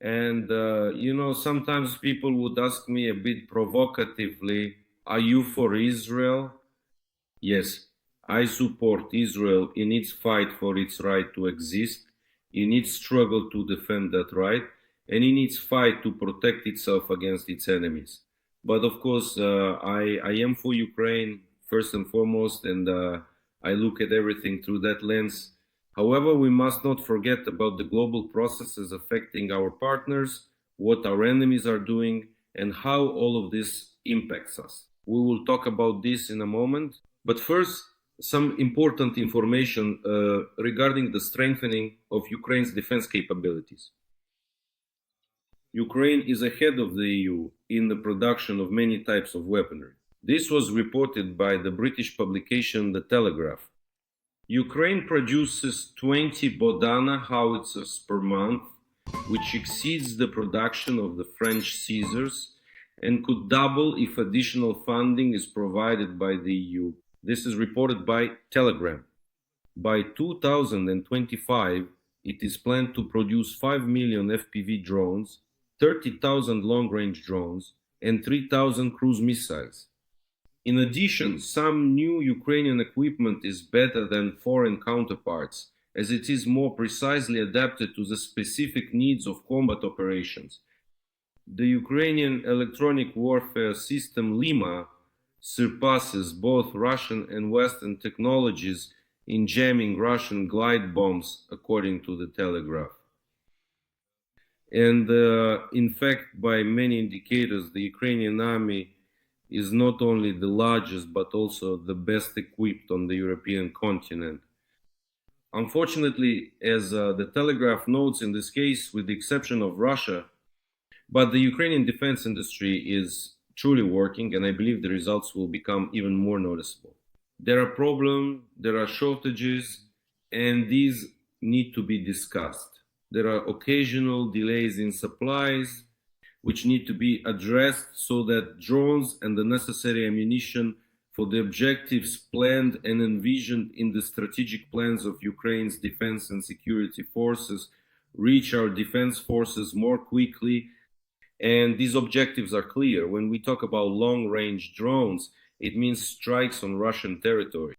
And, sometimes people would ask me a bit provocatively, are you for Israel? Yes, I support Israel in its fight for its right to exist, in its struggle to defend that right, and in its fight to protect itself against its enemies. But of course, I am for Ukraine first and foremost, and I look at everything through that lens. However, we must not forget about the global processes affecting our partners, what our enemies are doing, and how all of this impacts us. We will talk about this in a moment. But first, some important information regarding the strengthening of Ukraine's defense capabilities. Ukraine is ahead of the EU in the production of many types of weaponry. This was reported by the British publication The Telegraph. Ukraine produces 20 Bodana howitzers per month, which exceeds the production of the French Caesars and could double if additional funding is provided by the EU. This is reported by Telegram. By 2025, it is planned to produce 5 million FPV drones, 30,000 long-range drones, and 3,000 cruise missiles. In addition, some new Ukrainian equipment is better than foreign counterparts, as it is more precisely adapted to the specific needs of combat operations. The Ukrainian electronic warfare system Lima surpasses both Russian and Western technologies in jamming Russian glide bombs, according to the Telegraph. And in fact, by many indicators, the Ukrainian army is not only the largest but also the best equipped on the European continent. Unfortunately, as the Telegraph notes in this case, with the exception of Russia, but the Ukrainian defense industry is truly working, and I believe the results will become even more noticeable. There are problems, there are shortages, and these need to be discussed. There are occasional delays in supplies, which need to be addressed so that drones and the necessary ammunition for the objectives planned and envisioned in the strategic plans of Ukraine's defense and security forces reach our defense forces more quickly. And these objectives are clear. When we talk about long-range drones, it means strikes on Russian territory.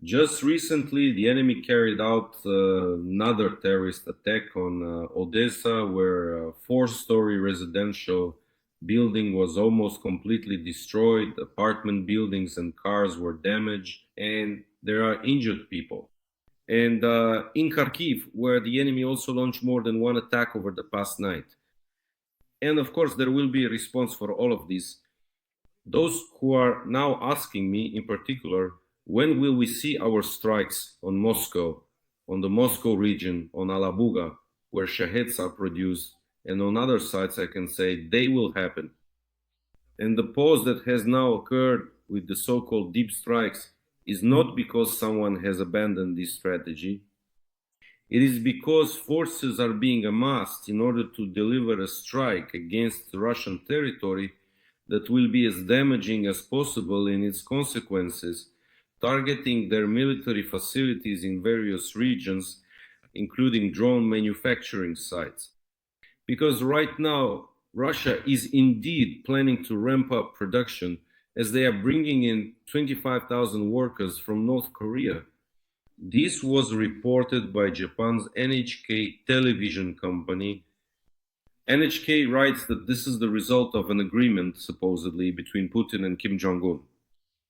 Just recently, the enemy carried out another terrorist attack on Odessa, where a four-story residential building was almost completely destroyed. Apartment buildings and cars were damaged, and there are injured people. And in Kharkiv, where the enemy also launched more than one attack over the past night. And of course, there will be a response for all of this. Those who are now asking me in particular, when will we see our strikes on Moscow, on the Moscow region, on Alabuga, where Shaheds are produced, and on other sites, I can say they will happen. And the pause that has now occurred with the so-called deep strikes is not because someone has abandoned this strategy. It is because forces are being amassed in order to deliver a strike against Russian territory that will be as damaging as possible in its consequences, targeting their military facilities in various regions, including drone manufacturing sites. Because right now, Russia is indeed planning to ramp up production as they are bringing in 25,000 workers from North Korea. This was reported by Japan's NHK television company. NHK writes that this is the result of an agreement, supposedly, between Putin and Kim Jong-un.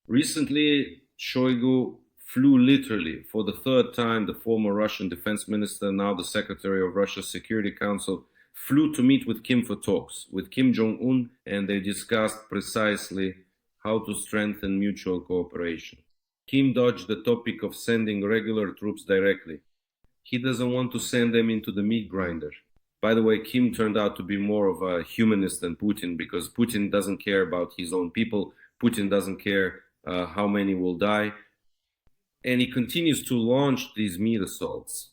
Recently, Shoigu flew literally for the third time. The former Russian defense minister, now the secretary of Russia's Security Council, flew to meet with Kim for talks with Kim Jong-un, and they discussed precisely how to strengthen mutual cooperation. Kim dodged the topic of sending regular troops directly. He doesn't want to send them into the meat grinder. By the way, Kim turned out to be more of a humanist than Putin, because Putin doesn't care about his own people. Putin doesn't care how many will die. And he continues to launch these meat assaults.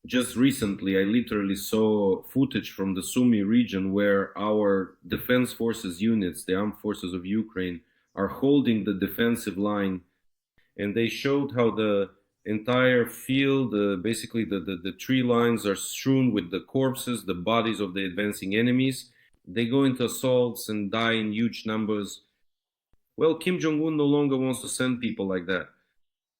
Just recently, I literally saw footage from the Sumy region where our defense forces units, the armed forces of Ukraine, are holding the defensive line. And they showed how the entire field. Basically, the tree lines are strewn with the corpses, the bodies of the advancing enemies. They go into assaults and die in huge numbers. Well, Kim Jong un no longer wants to send people like that.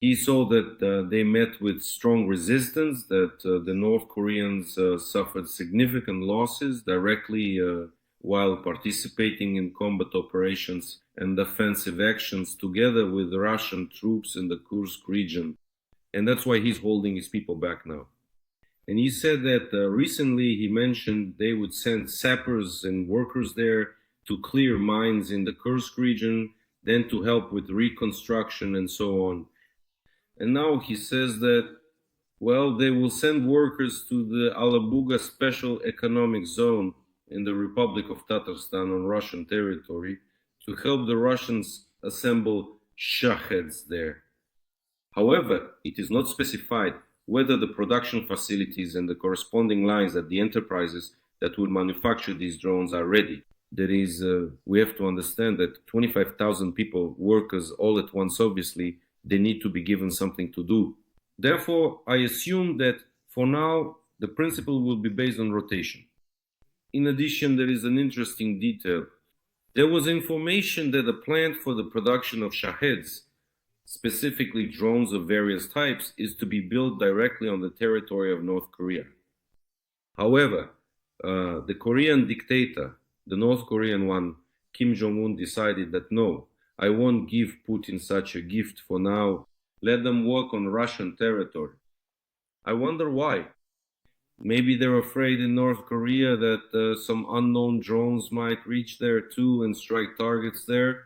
He saw that they met with strong resistance, that the North Koreans suffered significant losses directly while participating in combat operations and offensive actions together with Russian troops in the Kursk region. And that's why he's holding his people back now. And he said that recently he mentioned they would send sappers and workers there to clear mines in the Kursk region, then to help with reconstruction and so on. And now he says that, well, they will send workers to the Alabuga Special Economic Zone in the Republic of Tatarstan on Russian territory to help the Russians assemble shaheds there. However, it is not specified whether the production facilities and the corresponding lines at the enterprises that will manufacture these drones are ready. That is, we have to understand that 25,000 people, workers all at once, obviously, they need to be given something to do. Therefore, I assume that for now, the principle will be based on rotation. In addition, there is an interesting detail. There was information that a plant for the production of shaheds, specifically drones of various types, is to be built directly on the territory of North Korea. However, the Korean dictator, the North Korean one, Kim Jong un, decided that no, I won't give Putin such a gift for now. Let them work on Russian territory. I wonder why. Maybe they're afraid in North Korea that some unknown drones might reach there too and strike targets there.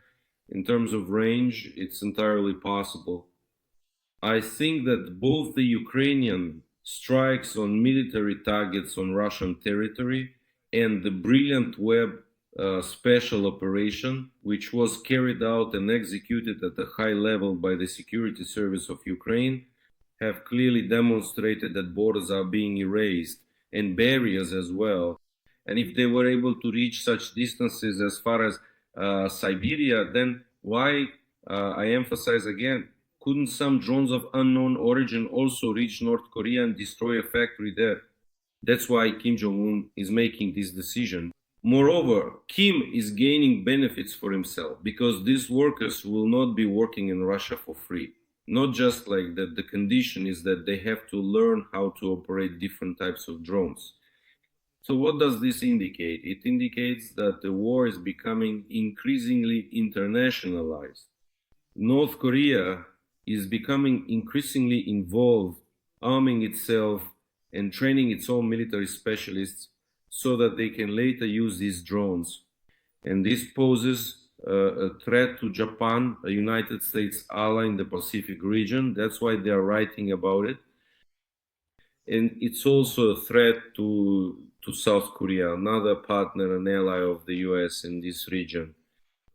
In terms of range, it's entirely possible. I think that both the Ukrainian strikes on military targets on Russian territory and the brilliant web special operation, which was carried out and executed at a high level by the security service of Ukraine, have clearly demonstrated that borders are being erased and barriers as well. And if they were able to reach such distances as far as Siberia, then why, I emphasize again, couldn't some drones of unknown origin also reach North Korea and destroy a factory there? That's why Kim Jong un is making this decision. Moreover, Kim is gaining benefits for himself because these workers will not be working in Russia for free. Not just like that, the condition is that they have to learn how to operate different types of drones. So, what does this indicate? It indicates that the war is becoming increasingly internationalized. North Korea is becoming increasingly involved, arming itself and training its own military specialists so that they can later use these drones. And this poses a threat to Japan, a United States ally in the Pacific region. That's why they are writing about it. And it's also a threat to South Korea, another partner and ally of the US in this region.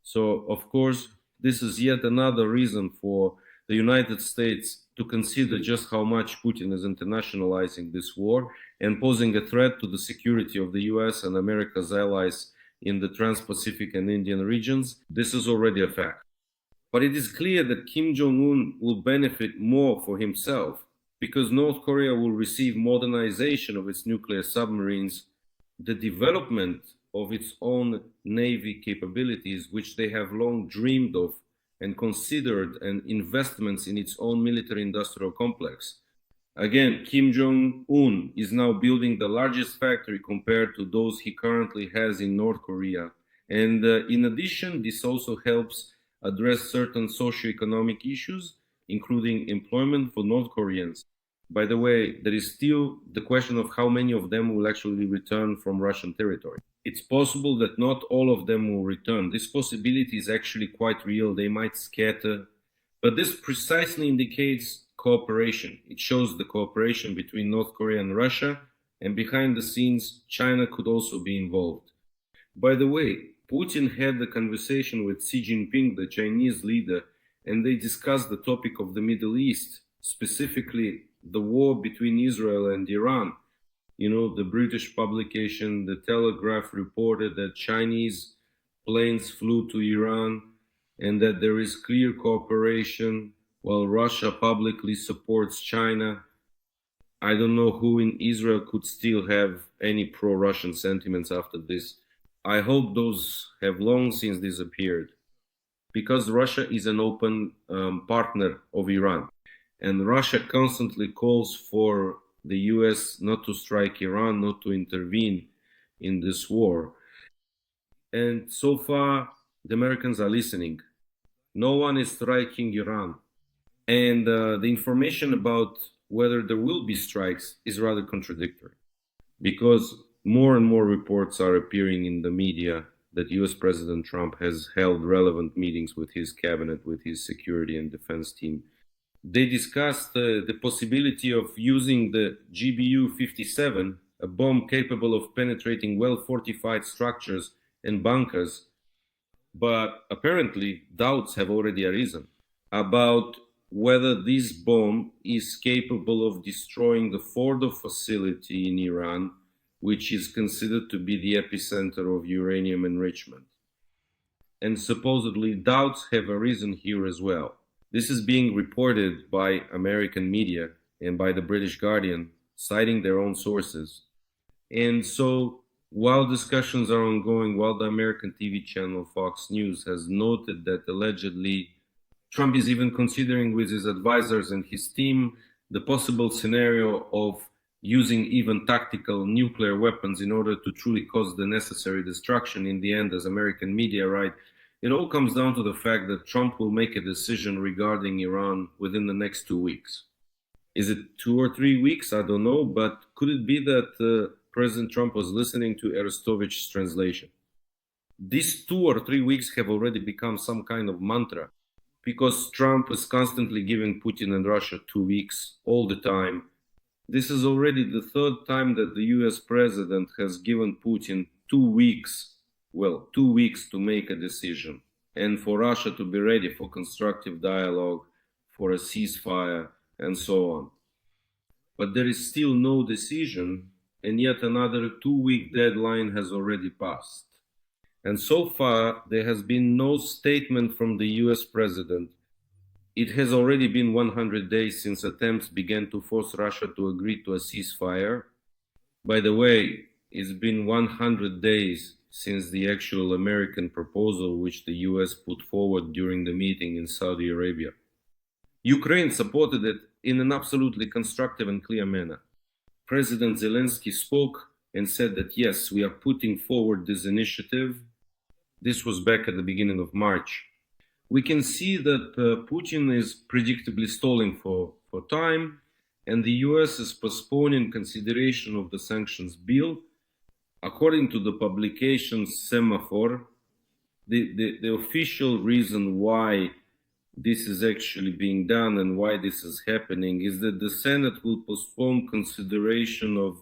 So, of course, this is yet another reason for the United States to consider just how much Putin is internationalizing this war and posing a threat to the security of the US and America's allies in the Trans Pacific and Indian regions. This is already a fact. But it is clear that Kim Jong un will benefit more for himself because North Korea will receive modernization of its nuclear submarines, the development of its own navy capabilities, which they have long dreamed of and considered, and investments in its own military industrial complex. Again, Kim Jong un is now building the largest factory compared to those he currently has in North Korea. And in addition, this also helps address certain socioeconomic issues, including employment for North Koreans. By the way, there is still the question of how many of them will actually return from Russian territory. It's possible that not all of them will return. This possibility is actually quite real. They might scatter. But this precisely indicates cooperation. It shows the cooperation between North Korea and Russia, and behind the scenes, China could also be involved. By the way, Putin had a conversation with Xi Jinping, the Chinese leader, and they discussed the topic of the Middle East, specifically the war between Israel and Iran. You know, the British publication, The Telegraph, reported that Chinese planes flew to Iran and that there is clear cooperation while Russia publicly supports China. I don't know who in Israel could still have any pro Russian sentiments after this. I hope those have long since disappeared because Russia is an open partner of Iran. And Russia constantly calls for the US not to strike Iran, not to intervene in this war. And so far, the Americans are listening. No one is striking Iran. And the information about whether there will be strikes is rather contradictory because more and more reports are appearing in the media that US President Trump has held relevant meetings with his cabinet, with his security and defense team. They discussed the possibility of using the GBU 57, a bomb capable of penetrating well fortified structures and bunkers, but apparently doubts have already arisen about whether this bomb is capable of destroying the Fordo facility in Iran, which is considered to be the epicenter of uranium enrichment. And supposedly doubts have arisen here as well. This is being reported by American media and by the British Guardian, citing their own sources. And so, while discussions are ongoing, while the American TV channel Fox News has noted that allegedly Trump is even considering with his advisors and his team the possible scenario of using even tactical nuclear weapons in order to truly cause the necessary destruction in the end, as American media write, it all comes down to the fact that Trump will make a decision regarding Iran within the next 2 weeks. Is it 2 or 3 weeks? I don't know, but could it be that President Trump was listening to Arestovich's translation? These 2 or 3 weeks have already become some kind of mantra because Trump is constantly giving Putin and Russia 2 weeks all the time. This is already the third time that the US president has given Putin 2 weeks, well, 2 weeks to make a decision and for Russia to be ready for constructive dialogue, for a ceasefire, and so on. But there is still no decision, and yet another 2 week deadline has already passed. And so far, there has been no statement from the US president. It has already been 100 days since attempts began to force Russia to agree to a ceasefire. By the way, it's been 100 days since the actual American proposal, which the US put forward during the meeting in Saudi Arabia. Ukraine supported it in an absolutely constructive and clear manner. President Zelensky spoke and said that yes, we are putting forward this initiative. This was back at the beginning of March. We can see that Putin is predictably stalling for time, and the US is postponing consideration of the sanctions bill. According to the publication Semaphore, the official reason why this is actually being done and why this is happening is that the Senate will postpone consideration of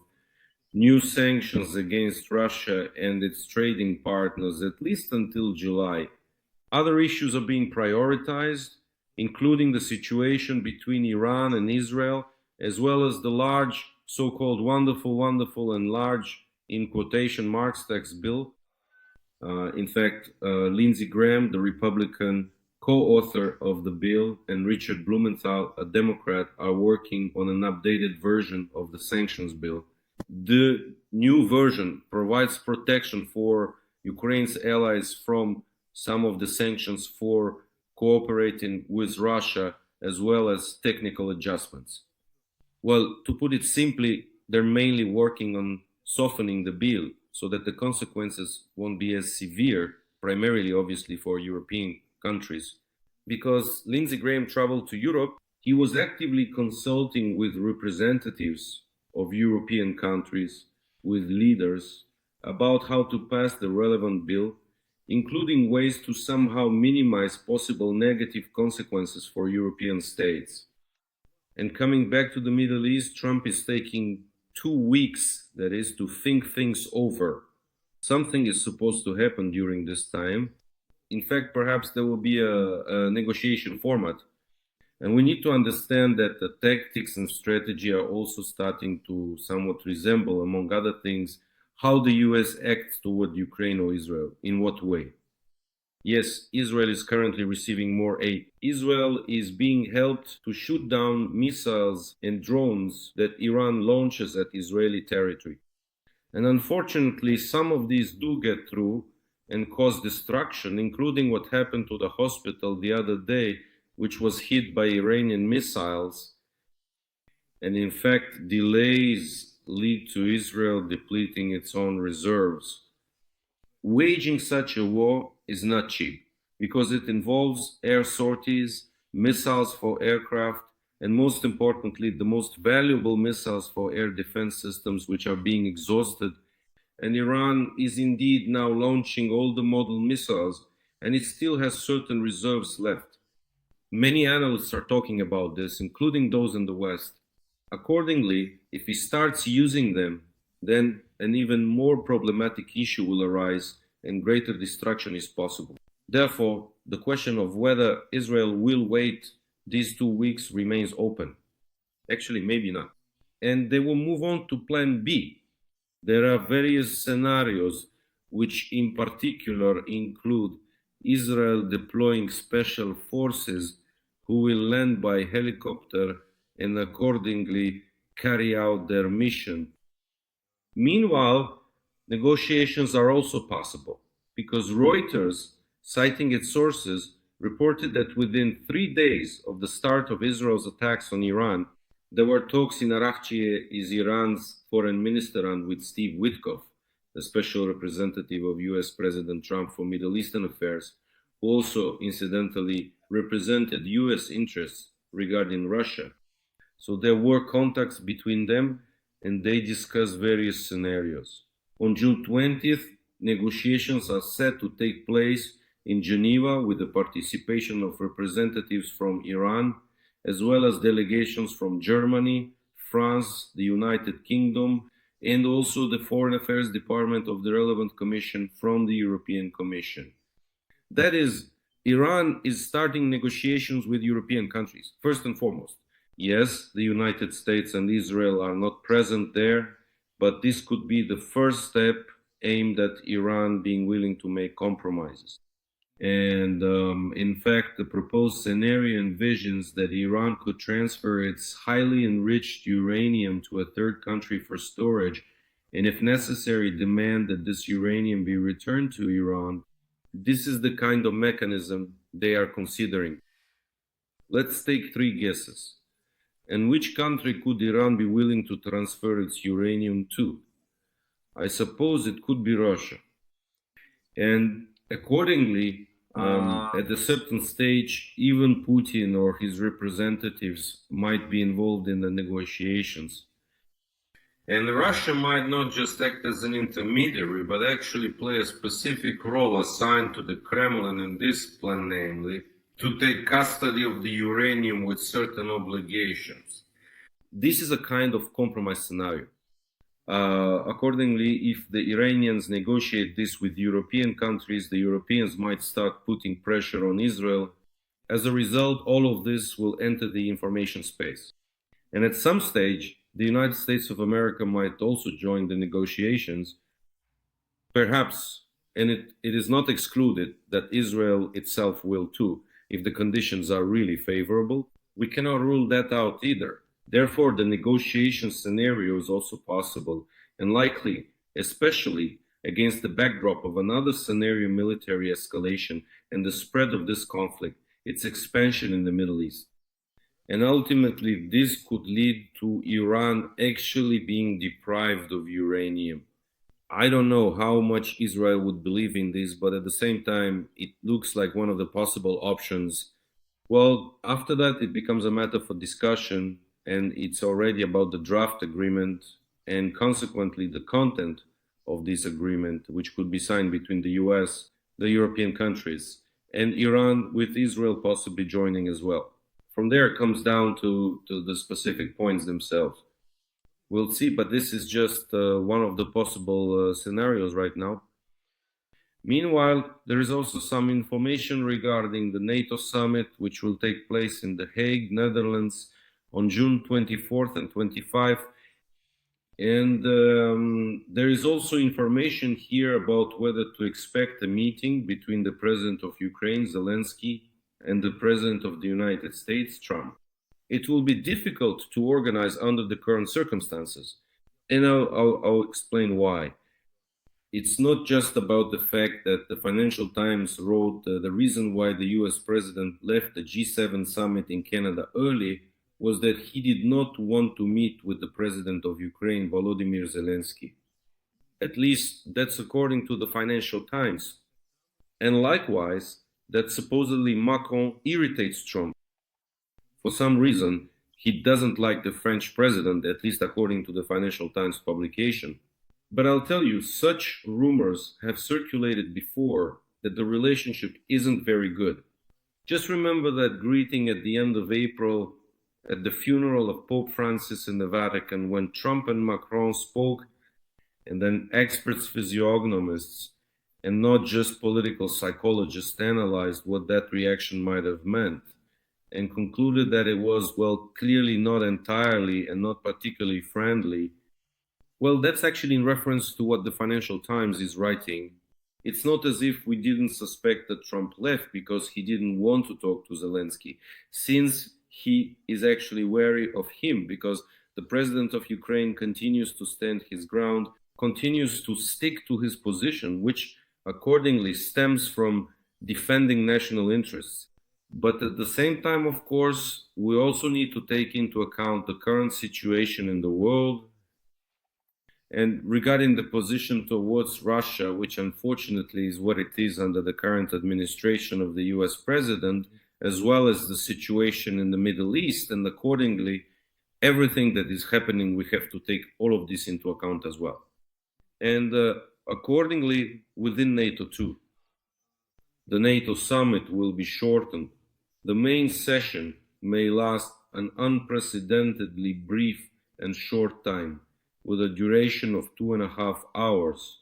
new sanctions against Russia and its trading partners at least until July. Other issues are being prioritized, including the situation between Iran and Israel, as well as the large, so-called wonderful and large, in quotation marks, tax bill. In fact, Lindsey Graham, the Republican co-author of the bill, and Richard Blumenthal, a Democrat, are working on an updated version of the sanctions bill. The new version provides protection for Ukraine's allies from some of the sanctions for cooperating with Russia, as well as technical adjustments. Well, to put it simply, they're mainly working on softening the bill so that the consequences won't be as severe, primarily, obviously, for European countries. Because Lindsey Graham traveled to Europe, he was actively consulting with representatives of European countries, with leaders, about how to pass the relevant bill, including ways to somehow minimize possible negative consequences for European states. And coming back to the Middle East, Trump is taking 2 weeks, that is, to think things over. Something is supposed to happen during this time. In fact, perhaps there will be a negotiation format. And we need to understand that the tactics and strategy are also starting to somewhat resemble, among other things, how the US acts toward Ukraine or Israel. In what way? Yes, Israel is currently receiving more aid. Israel is being helped to shoot down missiles and drones that Iran launches at Israeli territory. And unfortunately, some of these do get through and cause destruction, including what happened to the hospital the other day, which was hit by Iranian missiles. And in fact, delays lead to Israel depleting its own reserves. Waging such a war is not cheap because it involves air sorties, missiles for aircraft, and most importantly, the most valuable missiles for air defense systems, which are being exhausted. And Iran is indeed now launching all the model missiles, and it still has certain reserves left. Many analysts are talking about this, including those in the West. Accordingly, if he starts using them, then an even more problematic issue will arise and greater destruction is possible. Therefore, the question of whether Israel will wait these 2 weeks remains open. Actually, maybe not. And they will move on to plan B. There are various scenarios, which in particular include Israel deploying special forces who will land by helicopter and accordingly carry out their mission. Meanwhile, negotiations are also possible because Reuters, citing its sources, reported that within 3 days of the start of Israel's attacks on Iran, there were talks in Arakchi, is Iran's foreign minister, and with Steve Witkoff, the special representative of US President Trump for Middle Eastern affairs, who also incidentally represented US interests regarding Russia. So there were contacts between them and they discussed various scenarios. On June 20th, negotiations are set to take place in Geneva with the participation of representatives from Iran, as well as delegations from Germany, France, the United Kingdom, and also the Foreign Affairs Department of the relevant commission from the European Commission. That is, Iran is starting negotiations with European countries, first and foremost. Yes, the United States and Israel are not present there, but this could be the first step aimed at Iran being willing to make compromises. And in fact, the proposed scenario envisions that Iran could transfer its highly enriched uranium to a third country for storage, and if necessary, demand that this uranium be returned to Iran. This is the kind of mechanism they are considering. Let's take 3 guesses. And which country could Iran be willing to transfer its uranium to? I suppose it could be Russia. And accordingly, at a certain stage, even Putin or his representatives might be involved in the negotiations. And Russia might not just act as an intermediary, but actually play a specific role assigned to the Kremlin in this plan, namely, to take custody of the uranium with certain obligations. This is a kind of compromise scenario. Accordingly, if the Iranians negotiate this with European countries, the Europeans might start putting pressure on Israel. As a result, all of this will enter the information space. And at some stage, the United States of America might also join the negotiations. Perhaps, and it is not excluded that Israel itself will too, if the conditions are really favorable. We cannot rule that out either. Therefore, the negotiation scenario is also possible and likely, especially against the backdrop of another scenario, military escalation and the spread of this conflict, its expansion in the Middle East. And ultimately, this could lead to Iran actually being deprived of uranium. I don't know how much Israel would believe in this, but at the same time, it looks like one of the possible options. Well, after that, it becomes a matter for discussion, and it's already about the draft agreement and consequently the content of this agreement, which could be signed between the US, the European countries, and Iran, with Israel possibly joining as well. From there, it comes down to the specific points themselves. We'll see, but this is just one of the possible scenarios right now. Meanwhile, there is also some information regarding the NATO summit, which will take place in The Hague, Netherlands, on June 24th and 25th. And there is also information here about whether to expect a meeting between the president of Ukraine, Zelensky, and the president of the United States, Trump. It will be difficult to organize under the current circumstances. And I'll explain why. It's not just about the fact that the Financial Times wrote the reason why the US president left the G7 summit in Canada early was that he did not want to meet with the president of Ukraine, Volodymyr Zelensky. At least that's according to the Financial Times. And likewise, that supposedly Macron irritates Trump. For some reason, he doesn't like the French president, at least according to the Financial Times publication. But I'll tell you, such rumors have circulated before that the relationship isn't very good. Just remember that greeting at the end of April at the funeral of Pope Francis in the Vatican when Trump and Macron spoke, and then experts, physiognomists, and not just political psychologists analyzed what that reaction might have meant and concluded that it was, well, clearly not entirely and not particularly friendly. Well, that's actually in reference to what the Financial Times is writing. It's not as if we didn't suspect that Trump left because he didn't want to talk to Zelensky, since he is actually wary of him, because the president of Ukraine continues to stand his ground, continues to stick to his position, which accordingly stems from defending national interests. But at the same time, of course, we also need to take into account the current situation in the world. And regarding the position towards Russia, which unfortunately is what it is under the current administration of the US president, as well as the situation in the Middle East, and accordingly, everything that is happening, we have to take all of this into account as well. And accordingly, within NATO too, the NATO summit will be shortened. The main session may last an unprecedentedly brief and short time, with a duration of 2.5 hours.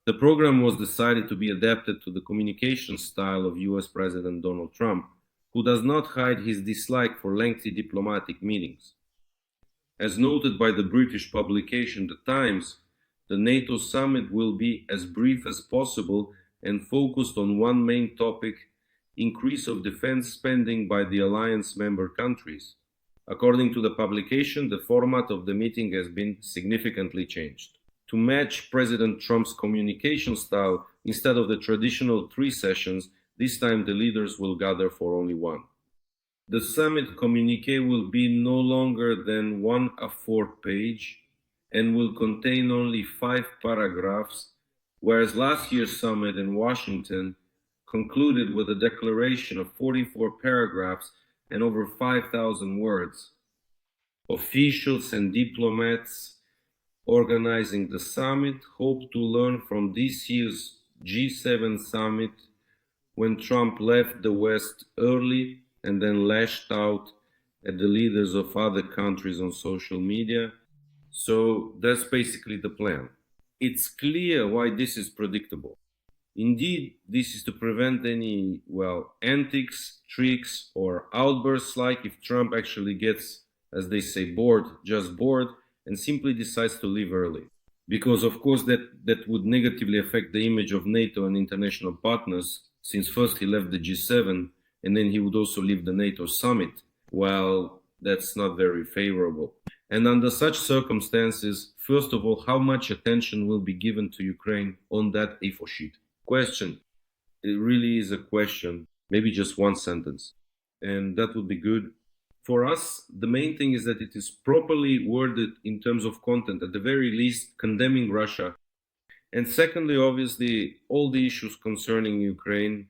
The program was decided to be adapted to the communication style of US President Donald Trump, who does not hide his dislike for lengthy diplomatic meetings. As noted by the British publication The Times, the NATO summit will be as brief as possible and focused on one main topic: increase of defense spending by the alliance member countries. According to the publication, the format of the meeting has been significantly changed. To match President Trump's communication style, instead of the traditional 3 sessions, this time the leaders will gather for only one. The summit communique will be no longer than 1 A4 page and will contain only 5 paragraphs, whereas last year's summit in Washington concluded with a declaration of 44 paragraphs and over 5,000 words. Officials and diplomats organizing the summit hope to learn from this year's G7 summit, when Trump left the West early and then lashed out at the leaders of other countries on social media. So that's basically the plan. It's clear why this is predictable. Indeed, this is to prevent any, antics, tricks, or outbursts, like if Trump actually gets, as they say, bored, just bored, and simply decides to leave early. Because, of course, that would negatively affect the image of NATO and international partners, since first he left the G7, and then he would also leave the NATO summit. Well, that's not very favorable. And under such circumstances, first of all, how much attention will be given to Ukraine on that A4 sheet? Question. It really is a question, maybe just one sentence, and that would be good. For us, the main thing is that it is properly worded in terms of content, at the very least condemning Russia. And secondly, obviously, all the issues concerning Ukraine.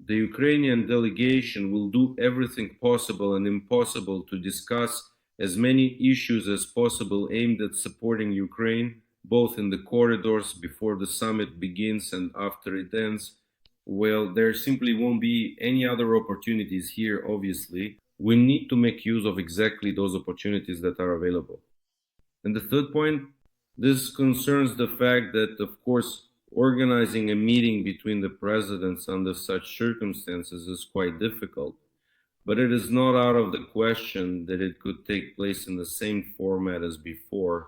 The Ukrainian delegation will do everything possible and impossible to discuss as many issues as possible aimed at supporting Ukraine, both in the corridors before the summit begins and after it ends. Well, there simply won't be any other opportunities here, obviously. We need to make use of exactly those opportunities that are available. And the third point, this concerns the fact that, of course, organizing a meeting between the presidents under such circumstances is quite difficult. But it is not out of the question that it could take place in the same format as before.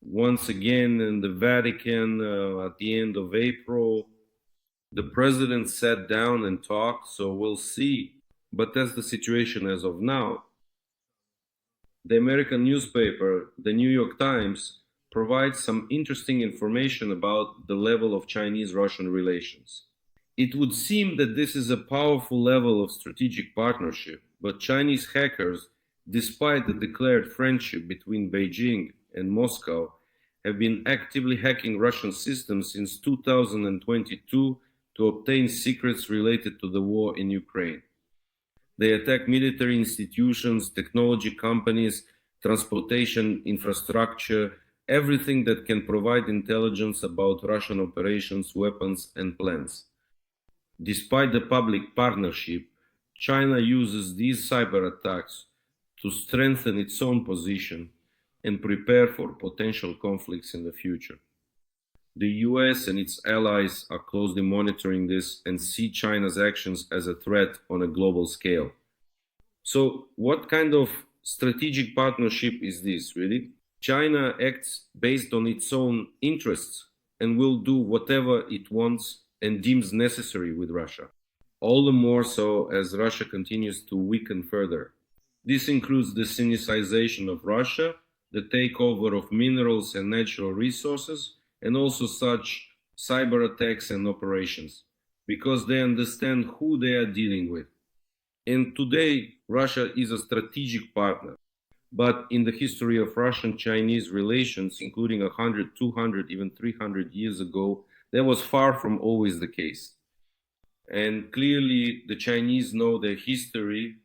once again in the Vatican at the end of April. The president sat down and talked, so we'll see. But that's the situation as of now. The American newspaper, the New York Times, provides some interesting information about the level of Chinese Russian relations. It would seem that this is a powerful level of strategic partnership, but Chinese hackers, despite the declared friendship between Beijing and Moscow, have been actively hacking Russian systems since 2022 to obtain secrets related to the war in Ukraine. They attack military institutions, technology companies, transportation infrastructure, everything that can provide intelligence about Russian operations, weapons, and plans. Despite the public partnership, China uses these cyber attacks to strengthen its own position and prepare for potential conflicts in the future. The US and its allies are closely monitoring this and see China's actions as a threat on a global scale. So, what kind of strategic partnership is this, really? China acts based on its own interests and will do whatever it wants and deems necessary with Russia. All the more so as Russia continues to weaken further. This includes the sinicization of Russia, the takeover of minerals and natural resources, and also such cyber attacks and operations, because they understand who they are dealing with. And today, Russia is a strategic partner. But in the history of Russian Chinese relations, including 100, 200, even 300 years ago, that was far from always the case. And clearly, the Chinese know their history